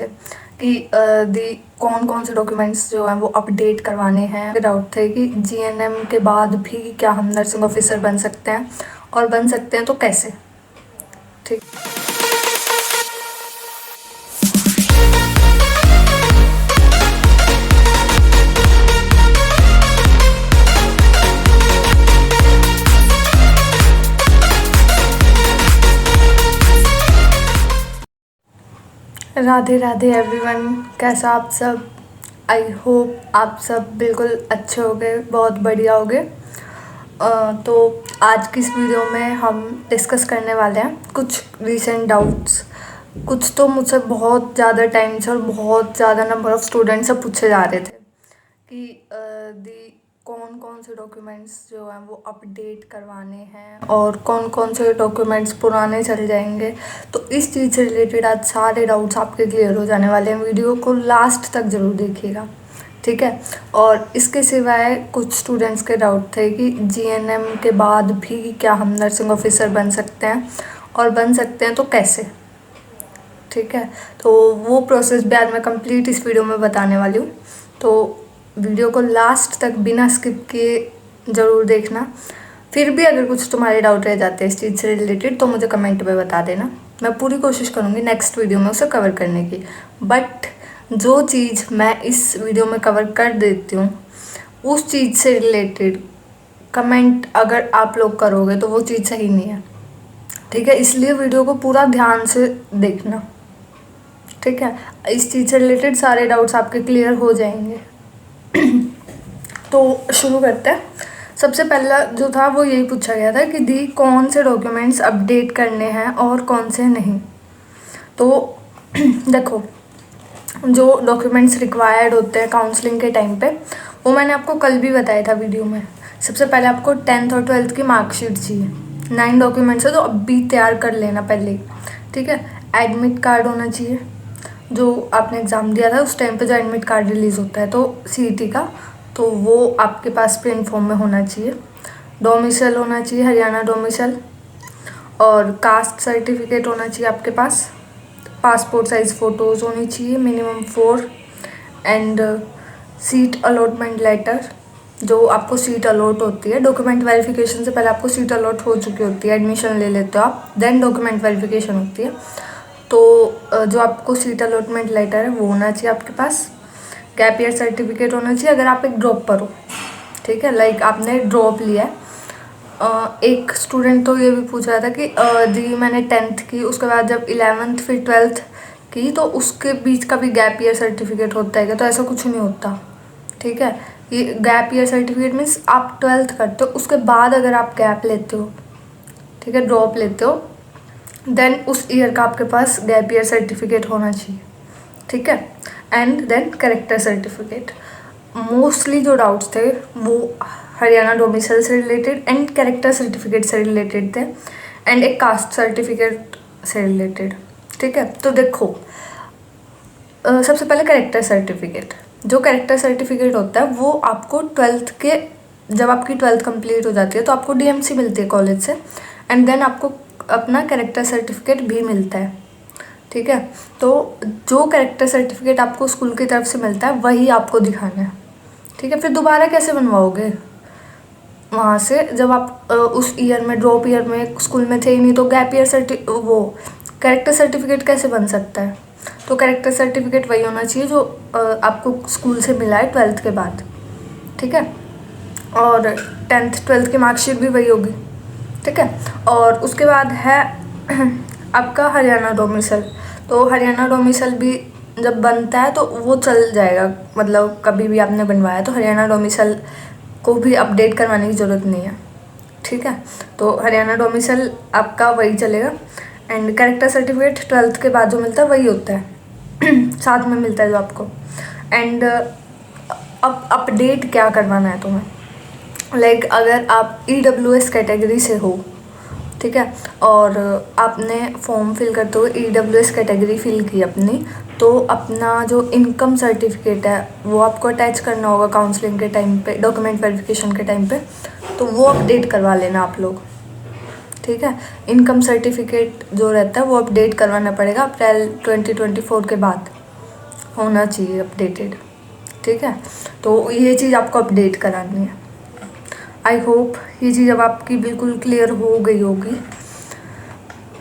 कि दी कौन कौन से डॉक्यूमेंट्स जो हैं वो अपडेट करवाने हैं। डाउट थे कि जीएनएम के बाद भी क्या हम नर्सिंग ऑफिसर बन सकते हैं, और बन सकते हैं तो कैसे। ठीक, राधे राधे एवरीवन, कैसा आप सब। आई होप आप सब बिल्कुल अच्छे होंगे, बहुत बढ़िया होंगे। तो आज की इस वीडियो में हम डिस्कस करने वाले हैं कुछ रीसेंट डाउट्स। कुछ तो मुझसे बहुत ज़्यादा टाइम से और बहुत ज़्यादा नंबर ऑफ़ स्टूडेंट्स से पूछे जा रहे थे कि दी कौन कौन से डॉक्यूमेंट्स जो हैं वो अपडेट करवाने हैं और कौन कौन से डॉक्यूमेंट्स पुराने चल जाएंगे। तो इस चीज़ से रिलेटेड आज सारे डाउट्स आपके क्लियर हो जाने वाले हैं। वीडियो को लास्ट तक ज़रूर देखिएगा, ठीक है। और इसके सिवाय कुछ स्टूडेंट्स के डाउट थे कि जीएनएम के बाद भी क्या हम नर्सिंग ऑफिसर बन सकते हैं, और बन सकते हैं तो कैसे। ठीक है, तो वो प्रोसेस भी आज मैं कंप्लीट इस वीडियो में बताने वाली हूँ। तो वीडियो को लास्ट तक बिना स्किप किए ज़रूर देखना। फिर भी अगर कुछ तुम्हारे डाउट रह जाते हैं इस चीज़ से रिलेटेड तो मुझे कमेंट में बता देना। मैं पूरी कोशिश करूँगी नेक्स्ट वीडियो में उसे कवर करने की। बट जो चीज़ मैं इस वीडियो में कवर कर देती हूँ उस चीज़ से रिलेटेड कमेंट अगर आप लोग करोगे तो वो चीज़ सही नहीं है, ठीक है। इसलिए वीडियो को पूरा ध्यान से देखना, ठीक है। इस चीज़ से रिलेटेड सारे डाउट्स आपके क्लियर हो जाएंगे। तो शुरू करते हैं। सबसे पहला जो था वो यही पूछा गया था कि दी कौन से डॉक्यूमेंट्स अपडेट करने हैं और कौन से नहीं। तो देखो, जो डॉक्यूमेंट्स रिक्वायर्ड होते हैं काउंसलिंग के टाइम पे वो मैंने आपको कल भी बताया था वीडियो में। सबसे पहले आपको 10th और 12th की मार्कशीट चाहिए। 9 डॉक्यूमेंट्स है तो अभी तैयार कर लेना पहले ही, ठीक है। एडमिट कार्ड होना चाहिए, जो आपने एग्ज़ाम दिया था उस टाइम पे जो एडमिट कार्ड रिलीज़ होता है तो सीईटी का, तो वो आपके पास प्रिंट फॉर्म में होना चाहिए। डोमिसाइल होना चाहिए हरियाणा डोमिसाइल, और कास्ट सर्टिफिकेट होना चाहिए आपके पास। पासपोर्ट साइज़ फ़ोटोज़ होनी चाहिए minimum 4, and seat allotment letter, जो आपको सीट अलॉट होती है। डॉक्यूमेंट वेरिफिकेशन से पहले आपको सीट अलॉट हो चुकी होती है, एडमिशन ले लेते हो आप, देन डॉक्यूमेंट वेरिफिकेशन होती है। तो जो आपको सीट अलॉटमेंट लेटर है वो होना चाहिए आपके पास। गैप ईयर सर्टिफिकेट होना चाहिए अगर आप एक ड्रॉप पर हो, ठीक है। लाइक आपने ड्रॉप लिया है। एक स्टूडेंट तो ये भी पूछ रहा था कि जी मैंने 10th की, उसके बाद जब 11th फिर 12th की तो उसके बीच का भी गैप ईयर सर्टिफिकेट होता है क्या। तो ऐसा कुछ नहीं होता, ठीक है। ये गैप ईयर सर्टिफिकेट मीन्स आप 12th करते हो उसके बाद अगर आप गैप लेते हो, ठीक है, ड्रॉप लेते हो, देन उस ईयर का आपके पास गैप ईयर सर्टिफिकेट होना चाहिए, ठीक है। And then character certificate. Mostly जो डाउट्स थे वो हरियाणा डोमिसाइल से रिलेटेड एंड करेक्टर सर्टिफिकेट से रिलेटेड थे, एंड एक कास्ट सर्टिफिकेट से रिलेटेड, ठीक है। तो देखो, सबसे पहले करेक्टर सर्टिफिकेट। जो करेक्टर सर्टिफिकेट होता है वो आपको 12th के, जब आपकी 12th कंप्लीट हो जाती है तो आपको डीएमसी मिलती है कॉलेज से, एंड देन आपको अपना करेक्टर सर्टिफिकेट भी मिलता है, ठीक है। तो जो करेक्टर सर्टिफिकेट आपको स्कूल की तरफ से मिलता है वही आपको दिखाना है, ठीक है। फिर दोबारा कैसे बनवाओगे वहाँ से, जब आप उस ईयर में, ड्रॉप ईयर में स्कूल में थे ही नहीं, तो गैप ईयर वो करेक्टर सर्टिफिकेट कैसे बन सकता है। तो करेक्टर सर्टिफिकेट वही होना चाहिए जो आपको स्कूल से मिला है 12th के बाद, ठीक है। और 10th 12th की मार्कशीट भी वही होगी, ठीक है। और उसके बाद है आपका हरियाणा डोमिसाइल। तो हरियाणा डोमिसाइल भी जब बनता है तो वो चल जाएगा, मतलब कभी भी आपने बनवाया तो हरियाणा डोमिसाइल को भी अपडेट करवाने की ज़रूरत नहीं है, ठीक है। तो हरियाणा डोमिसाइल आपका वही चलेगा, एंड करेक्टर सर्टिफिकेट 12th के बाद जो मिलता है वही होता है साथ में मिलता है जो आपको। एंड अब अपडेट क्या करवाना है तुम्हें, लाइक अगर आप EWS कैटेगरी से हो, ठीक है, और आपने फॉर्म फिल करते हुए EWS कैटेगरी फिल की अपनी, तो अपना जो इनकम सर्टिफिकेट है वो आपको अटैच करना होगा काउंसलिंग के टाइम पे, डॉक्यूमेंट वेरिफिकेशन के टाइम पे। तो वो अपडेट करवा लेना आप लोग, ठीक है। इनकम सर्टिफिकेट जो रहता है वो अपडेट करवाना पड़ेगा अप्रैल 2024 के बाद, होना चाहिए अपडेटेड। ठीक है, तो ये चीज़ आपको अपडेट करानी है। आई होप ये चीज़ अब आपकी बिल्कुल क्लियर हो गई होगी।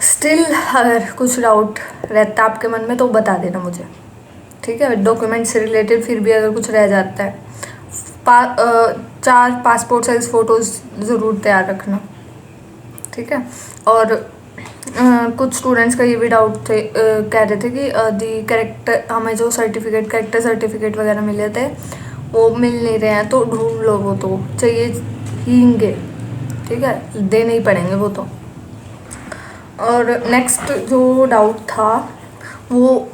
स्टिल अगर कुछ डाउट रहता है आपके मन में तो बता देना मुझे। ठीक है, डॉक्यूमेंट से रिलेटेड फिर भी अगर कुछ रह जाता है, 4 पासपोर्ट साइज फ़ोटोज़ ज़रूर तैयार रखना। ठीक है, और कुछ स्टूडेंट्स का ये भी डाउट थे, कह रहे थे कि दी करेक्टर, हमें जो सर्टिफिकेट करेक्टर सर्टिफिकेट वगैरह मिले थे वो मिल नहीं रहे हैं, तो ढूंढ लो, वो तो चाहिए हींगे। ठीक है, देने ही पड़ेंगे वो तो। और नेक्स्ट जो डाउट था वो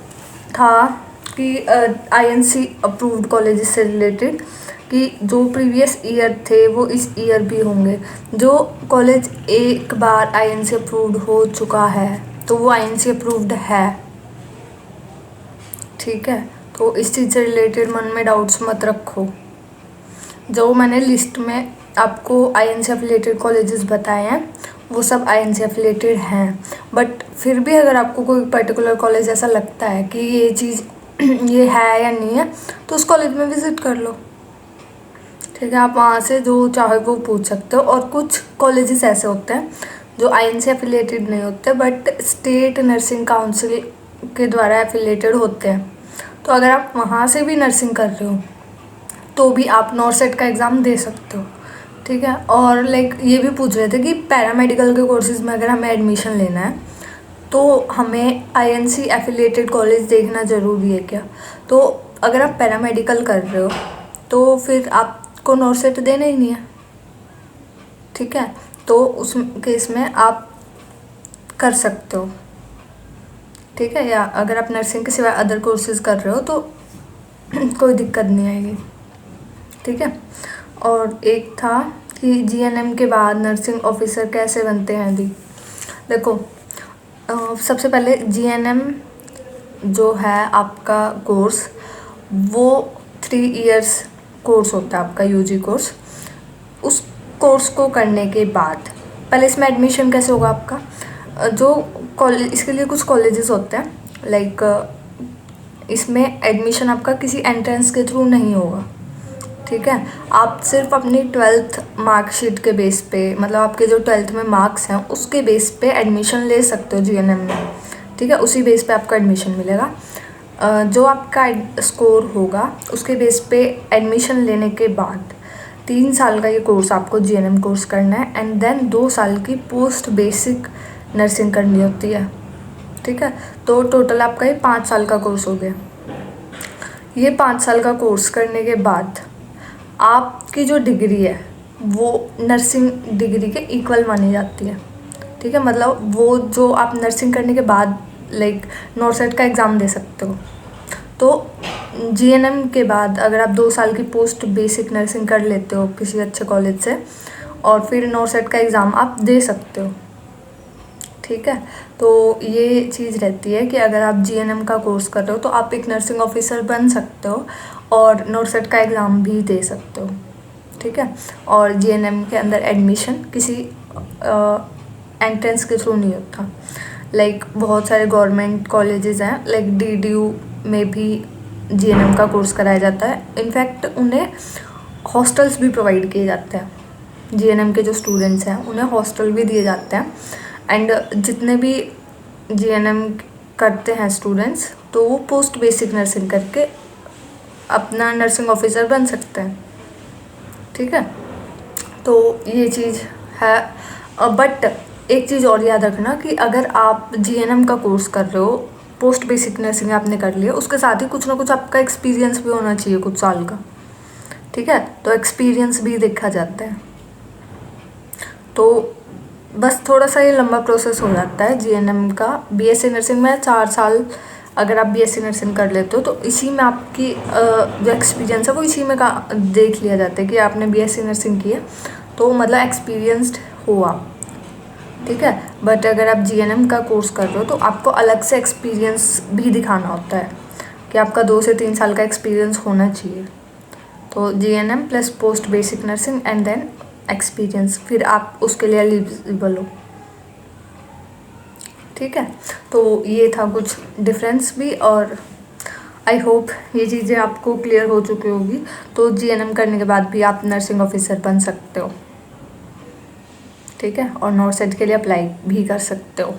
था कि INC अप्रूव्ड कॉलेजेस से रिलेटेड, कि जो प्रीवियस ईयर थे वो इस ईयर भी होंगे। जो कॉलेज एक बार INC अप्रूव्ड हो चुका है तो वो INC अप्रूव्ड है। ठीक है, तो इस चीज़ से रिलेटेड मन में डाउट्स मत रखो। जो मैंने लिस्ट में आपको INC एफिलिएटेड कॉलेजेस बताए हैं वो सब INC एफिलिएटेड हैं, बट फिर भी अगर आपको कोई पर्टिकुलर कॉलेज ऐसा लगता है कि ये चीज़ ये है या नहीं है तो उस कॉलेज में विज़िट कर लो। ठीक है, आप वहाँ से जो चाहे वो पूछ सकते हो। और कुछ कॉलेजेस ऐसे होते हैं जो INC एफिलिएटेड नहीं होते बट स्टेट नर्सिंग काउंसिल के द्वारा एफिलिएटेड होते हैं, तो अगर आप वहाँ से भी नर्सिंग कर रहे हो तो भी आप नॉर्सेट का एग्ज़ाम दे सकते हो। ठीक है, और लाइक ये भी पूछ रहे थे कि पैरामेडिकल के कोर्सेज़ में अगर हमें एडमिशन लेना है तो हमें INC एफिलिएटेड कॉलेज देखना ज़रूरी है क्या। तो अगर आप पैरामेडिकल कर रहे हो तो फिर आपको नॉर्सेट देना ही नहीं है। ठीक है, तो उस केस में आप कर सकते हो। ठीक है, या अगर आप नर्सिंग के सिवाय अदर कोर्सेज़ कर रहे हो तो कोई दिक्कत नहीं आएगी। ठीक है, और एक था कि GNM के बाद नर्सिंग ऑफिसर कैसे बनते हैं। दी देखो, सबसे पहले GNM जो है आपका कोर्स वो 3 इयर्स कोर्स होता है आपका, UG कोर्स। उस कोर्स को करने के बाद पहले इसमें एडमिशन कैसे होगा आपका, जो कॉलेज, इसके लिए कुछ कॉलेजेस होते हैं, लाइक इसमें एडमिशन आपका किसी एंट्रेंस के थ्रू नहीं होगा। ठीक है, आप सिर्फ अपनी 12th मार्कशीट के बेस पे, मतलब आपके जो 12th में मार्क्स हैं उसके बेस पे एडमिशन ले सकते हो GNM में। ठीक है, उसी बेस पे आपका एडमिशन मिलेगा। जो आपका स्कोर होगा उसके बेस पे एडमिशन लेने के बाद 3 साल का ये कोर्स आपको GNM कोर्स करना है, एंड देन 2 साल की पोस्ट बेसिक नर्सिंग करनी होती है। ठीक है, तो टोटल आपका ये 5 साल का कोर्स हो गया। ये 5 साल का कोर्स करने के बाद आपकी जो डिग्री है वो नर्सिंग डिग्री के इक्वल मानी जाती है। ठीक है, मतलब वो जो आप नर्सिंग करने के बाद लाइक नॉर्सेट का एग्ज़ाम दे सकते हो, तो GNM के बाद अगर आप 2 साल की पोस्ट बेसिक नर्सिंग कर लेते हो किसी अच्छे कॉलेज से और फिर नॉर्सेट का एग्ज़ाम आप दे सकते हो। ठीक है, तो ये चीज़ रहती है कि अगर आप GNM का कोर्स कर रहे हो तो आप एक नर्सिंग ऑफिसर बन सकते हो और नॉर्सेट का एग्ज़ाम भी दे सकते हो। ठीक है, और GNM के अंदर एडमिशन किसी एंट्रेंस के थ्रू नहीं होता। लाइक बहुत सारे गवर्नमेंट कॉलेजेस हैं, लाइक DDU में भी GNM का कोर्स कराया जाता है। इनफैक्ट उन्हें हॉस्टल्स भी प्रोवाइड किए जाते हैं। GNM के जो स्टूडेंट्स हैं उन्हें हॉस्टल भी दिए जाते हैं, एंड जितने भी GNM करते हैं स्टूडेंट्स तो वो पोस्ट बेसिक नर्सिंग करके अपना नर्सिंग ऑफिसर बन सकते हैं। ठीक है, तो ये चीज़ है। बट एक चीज़ और याद रखना कि अगर आप GNM का कोर्स कर रहे हो, पोस्ट बेसिक नर्सिंग आपने कर लिया, उसके साथ ही कुछ ना कुछ आपका एक्सपीरियंस भी होना चाहिए कुछ साल का। ठीक है, तो एक्सपीरियंस भी देखा जाता है। तो बस थोड़ा सा ये लंबा प्रोसेस हो जाता है GNM का। BSc नर्सिंग में 4 साल अगर आप BSc नर्सिंग कर लेते हो तो इसी में आपकी जो एक्सपीरियंस है वो इसी में का देख लिया जाता है कि आपने BSc नर्सिंग की है, तो मतलब एक्सपीरियंस्ड हो आप। ठीक है, बट अगर आप GNM का कोर्स कर रहे हो तो आपको अलग से एक्सपीरियंस भी दिखाना होता है कि आपका 2 से 3 साल का एक्सपीरियंस होना चाहिए। तो GNM plus post basic nursing and then experience, फिर आप उसके लिए एलिजिबल हो। ठीक है, तो ये था कुछ डिफरेंस भी। और आई होप ये चीज़ें आपको क्लियर हो चुकी होगी। तो जीएनएम करने के बाद भी आप नर्सिंग ऑफिसर बन सकते हो, ठीक है, और नॉट सेट के लिए अप्लाई भी कर सकते हो।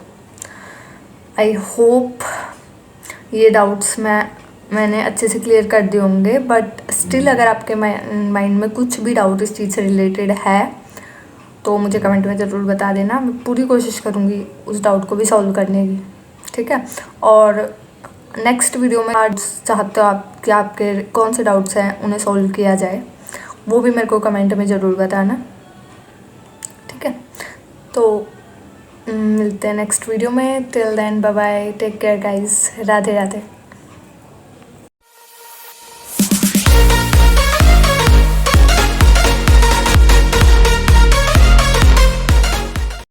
आई होप ये डाउट्स मैंने अच्छे से क्लियर कर दिए होंगे, बट स्टिल अगर आपके माइंड में कुछ भी डाउट इस चीज़ से रिलेटेड है तो मुझे कमेंट में ज़रूर बता देना। मैं पूरी कोशिश करूँगी उस डाउट को भी सॉल्व करने की, ठीक है। और नेक्स्ट वीडियो में आज चाहते हो आप कि आपके कौन से डाउट्स हैं उन्हें सॉल्व किया जाए, वो भी मेरे को कमेंट में ज़रूर बताना, ठीक है। तो मिलते हैं नेक्स्ट वीडियो में। Till then bye bye, take care guys, Radhe Radhe.